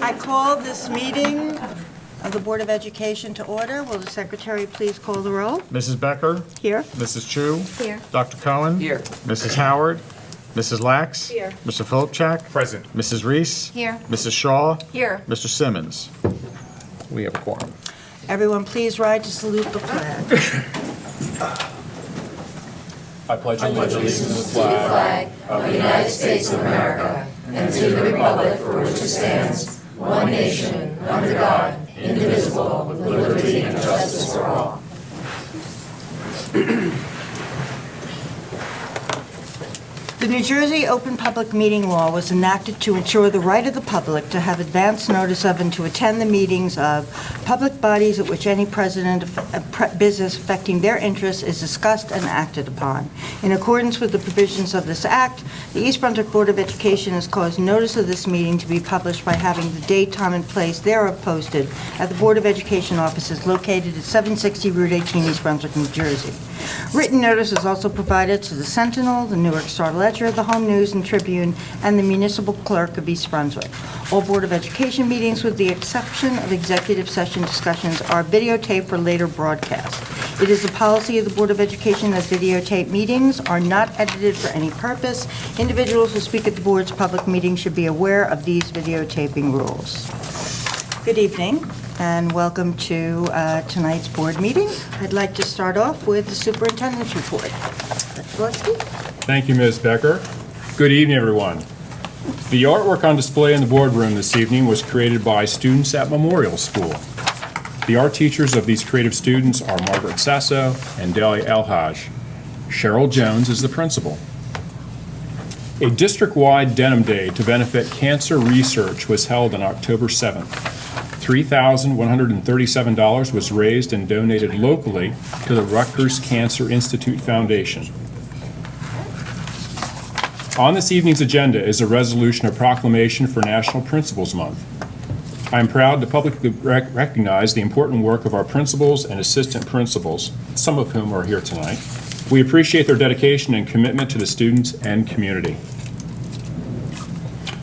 I call this meeting of the Board of Education to order. Will the secretary please call the roll? Mrs. Becker? Here. Mrs. Chu? Here. Dr. Cohen? Here. Mrs. Howard? Mrs. Lax? Here. Mr. Philipchak? Present. Mrs. Reese? Here. Mrs. Shaw? Here. Mr. Simmons? We have a quorum. Everyone please rise to salute the flag. I pledge allegiance to the flag of the United States of America and to the republic for which it stands, one nation, under God, indivisible, with liberty and justice for all. The New Jersey Open Public Meeting Law was enacted to ensure the right of the public to have advance notice of and to attend the meetings of public bodies at which any business affecting their interests is discussed and acted upon. In accordance with the provisions of this Act, the East Brunswick Board of Education has caused notice of this meeting to be published by having the date, time, and place thereof posted at the Board of Education offices located at 760 Route 18, East Brunswick, New Jersey. Written notice is also provided to the Sentinel, the Newark Star-Ledger, the Home News and Tribune, and the Municipal Clerk of East Brunswick. All Board of Education meetings, with the exception of executive session discussions, are videotaped for later broadcast. It is the policy of the Board of Education that videotape meetings are not edited for any purpose. Individuals who speak at the Board's public meeting should be aware of these videotaping rules. Good evening, and welcome to tonight's board meeting. I'd like to start off with the superintendent's report. Dr. Gillespie? Thank you, Ms. Becker. Good evening, everyone. The artwork on display in the boardroom this evening was created by students at Memorial School. The art teachers of these creative students are Margaret Sasso and Delia Elhaj. Cheryl Jones is the principal. A district-wide Denim Day to benefit cancer research was held on October 7th. $3,137 was raised and donated locally to the Rutgers Cancer Institute Foundation. On this evening's agenda is a resolution of proclamation for National Principals Month. I am proud to publicly recognize the important work of our principals and assistant principals, some of whom are here tonight. We appreciate their dedication and commitment to the students and community.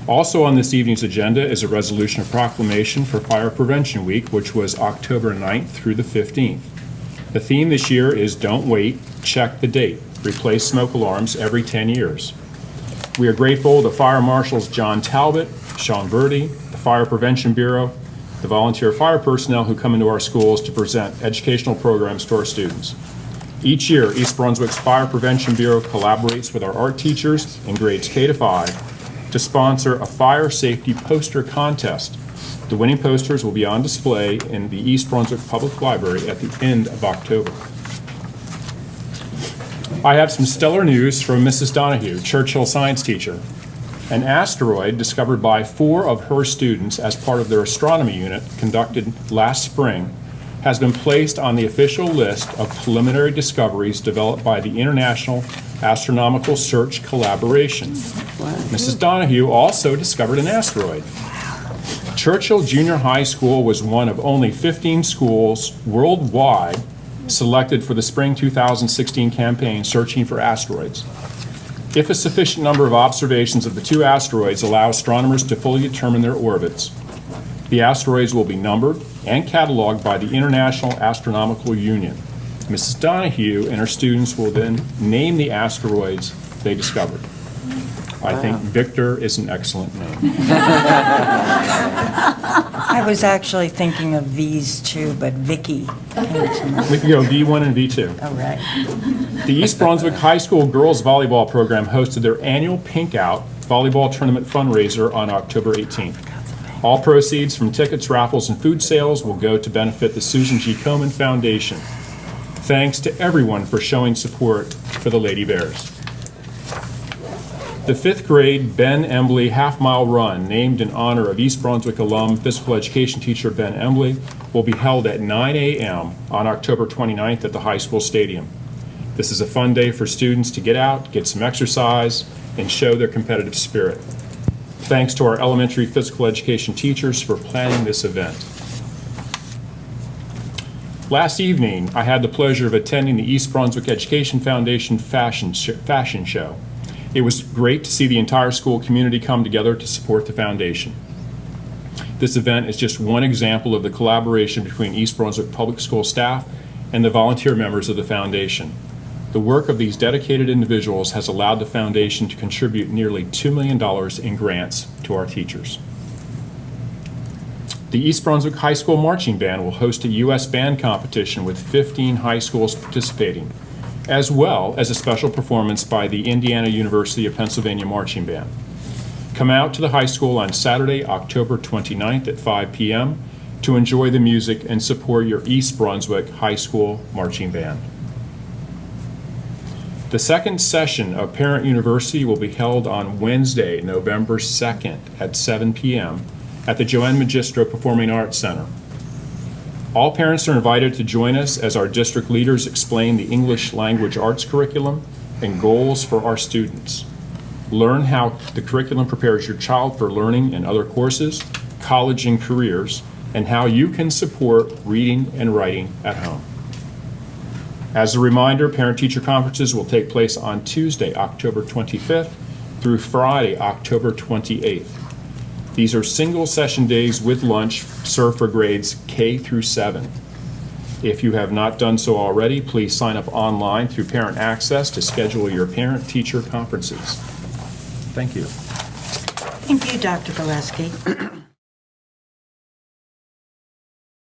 Also on this evening's agenda is a resolution of proclamation for Fire Prevention Week, which was October 9th through the 15th. The theme this year is Don't Wait, Check the Date. Replace smoke alarms every 10 years. We are grateful to Fire Marshals John Talbot, Sean Verdi, the Fire Prevention Bureau, the volunteer fire personnel who come into our schools to present educational programs to our students. Each year, East Brunswick's Fire Prevention Bureau collaborates with our art teachers in grades K to 5 to sponsor a fire safety poster contest. The winning posters will be on display in the East Brunswick Public Library at the end of October. I have some stellar news from Mrs. Donahue, Churchill science teacher. An asteroid discovered by 4 of her students as part of their astronomy unit conducted last spring has been placed on the official list of preliminary discoveries developed by the International Astronomical Search Collaboration. Mrs. Donahue also discovered an asteroid. Churchill Junior High School was one of only 15 schools worldwide selected for the spring 2016 campaign searching for asteroids. If a sufficient number of observations of the 2 asteroids allow astronomers to fully determine their orbits, the asteroids will be numbered and cataloged by the International Astronomical Union. Mrs. Donahue and her students will then name the asteroids they discovered. I think Victor is an excellent name. I was actually thinking of these two, but Vicky came to mind. We can go V1 and V2. All right. The East Brunswick High School girls volleyball program hosted their annual Pink Out volleyball tournament fundraiser on October 18th. All proceeds from tickets, raffles, and food sales will go to benefit the Susan G. Komen Foundation. Thanks to everyone for showing support for the Lady Bears. The 5th grade Ben Embly half-mile run, named in honor of East Brunswick alum physical education teacher Ben Embly, will be held at 9 a.m. on October 29th at the high school stadium. This is a fun day for students to get out, get some exercise, and show their competitive spirit. Thanks to our elementary physical education teachers for planning this event. Last evening, I had the pleasure of attending the East Brunswick Education Foundation fashion show. It was great to see the entire school community come together to support the foundation. This event is just one example of the collaboration between East Brunswick Public School staff and the volunteer members of the foundation. The work of these dedicated individuals has allowed the foundation to contribute nearly $2 million in grants to our teachers. The East Brunswick High School Marching Band will host a U.S. band competition with 15 high schools participating, as well as a special performance by the Indiana University of Pennsylvania Marching Band. Come out to the high school on Saturday, October 29th at 5 p.m. to enjoy the music and support your East Brunswick High School Marching Band. The second session of Parent University will be held on Wednesday, November 2nd at 7 p.m. at the Joanne Magistro Performing Arts Center. All parents are invited to join us as our district leaders explain the English language arts curriculum and goals for our students. Learn how the curriculum prepares your child for learning in other courses, college and careers, and how you can support reading and writing at home. As a reminder, parent-teacher conferences will take place on Tuesday, October 25th through Friday, October 28th. These are single session days with lunch served for grades K through 7. If you have not done so already, please sign up online through Parent Access to schedule your parent-teacher conferences. Thank you. Thank you, Dr. Gillespie.